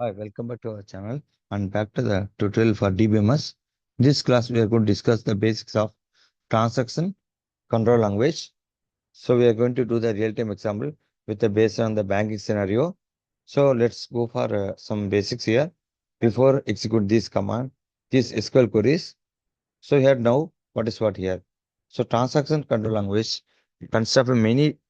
Hi, welcome back to our channel and back to the tutorial for DBMS. In this class, we are going to discuss the basics of transaction control language. So we are going to do the real-time example with the based on the banking scenario. So let's go for some basics here before execute this command, these SQL queries. So here now, what is what here? So transaction control language consists of many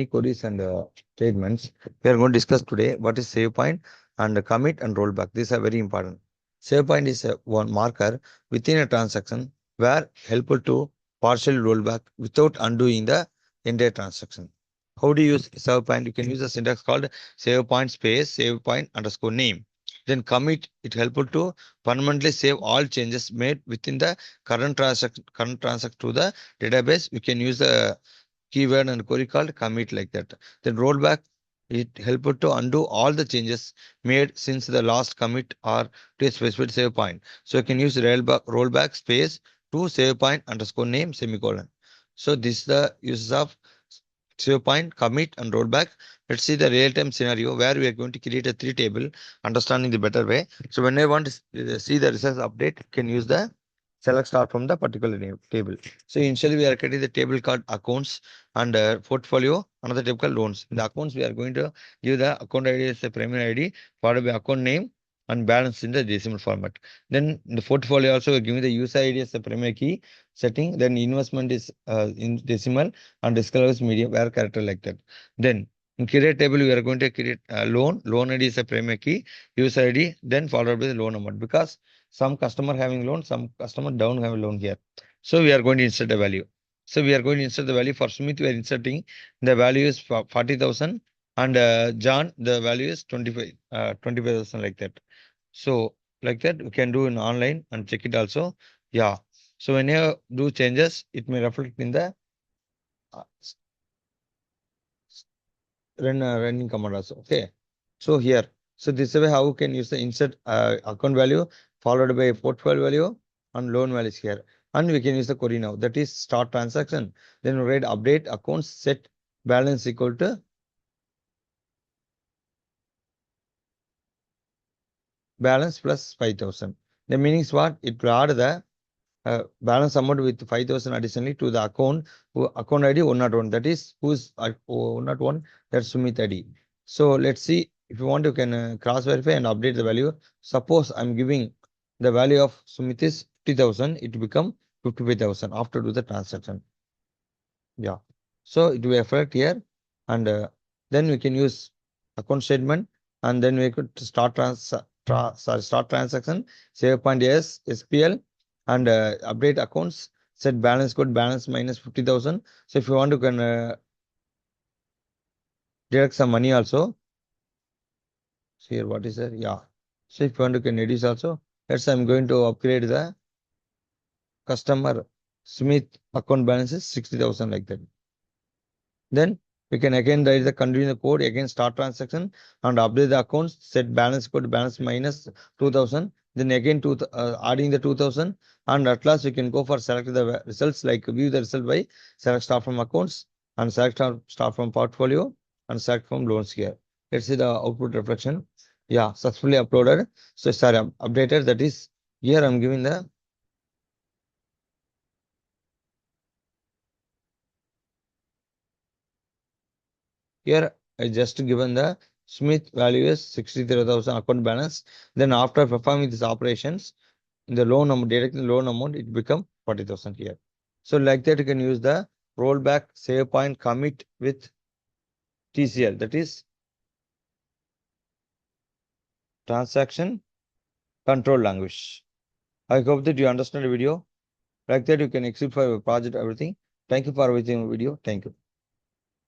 queries and statements. We are going to discuss today what is save point and commit and rollback. These are very important. Save point is one marker within a transaction where helpful to partially rollback without undoing the entire transaction. How do you use save point? You can use a syntax called save point space save point underscore name. Then commit, it helpful to permanently save all changes made within the current transaction to the database. We can use the keyword and query called commit like that. Then rollback, it helpful to undo all the changes made since the last commit or to a specified save point. So you can use rollback space to save point underscore name semicolon. So this is the uses of save point, commit, and rollback. Let's see the real-time scenario where we are going to create a three table, understanding the better way. So when I want to see the results update, you can use the select star from the particular table. So initially we are creating the table called accounts and portfolio, another table called loans. In the accounts, we are going to give the account ID as the primary ID, followed by account name and balance in the decimal format. Then in the portfolio also, we're giving the user ID as the primary key setting. Then investment is in decimal and discolor is medium where character like that. Then in create table, we are going to create a loan. Loan ID is a primary key, user ID, then followed by the loan amount because some customer having loan, some customer don't have a loan here. So we are going to insert a value. So we are going to insert the value for Sumit. We are inserting the value is 40,000 and John the value is 25,000 like that. So like that we can do in online and check it also. Yeah. So when you do changes, it may reflect in the uh, running command also. Okay. So here, so this way how you can use the insert account value followed by portfolio value and loan values here. And we can use the query now. That is start transaction. Then we write update accounts set balance equal to balance plus 5,000. The meaning is what? It will add the balance amount with 5,000 additionally to the account ID 101. That is who's 101. That's Sumit ID. So let's see if you want, you can cross verify and update the value. Suppose I'm giving the value of Sumit is 50,000. It become 55,000 after do the transaction. Yeah. So it will reflect here, and then we can use account statement, and then we could start transaction, save point SPL, and update accounts, set balance code balance minus 50,000. So if you want, you can deduct some money also. So here, what is that? Yeah. So if you want, you can reduce also. Let's say I'm going to upgrade the customer Smith account balance is 60,000 like that. Then we can again write the continue the code, again start transaction and update the accounts, set balance code balance minus 2,000. Then again adding the 2,000, and at last we can go for select the results, like view the result by select start from accounts and select start from portfolio and select from loans here. Let's see the output reflection. Yeah, successfully uploaded. So sorry, updated. That is here I'm giving the here I just given the Smith value is 63,000 account balance. Then after performing these operations, in the loan amount, directly loan amount, it become 40,000 here. So like that, you can use the rollback, save point, commit with TCL. That is transaction control language. I hope that you understand the video. Like that, you can execute for your project, everything. Thank you for watching the video. Thank you.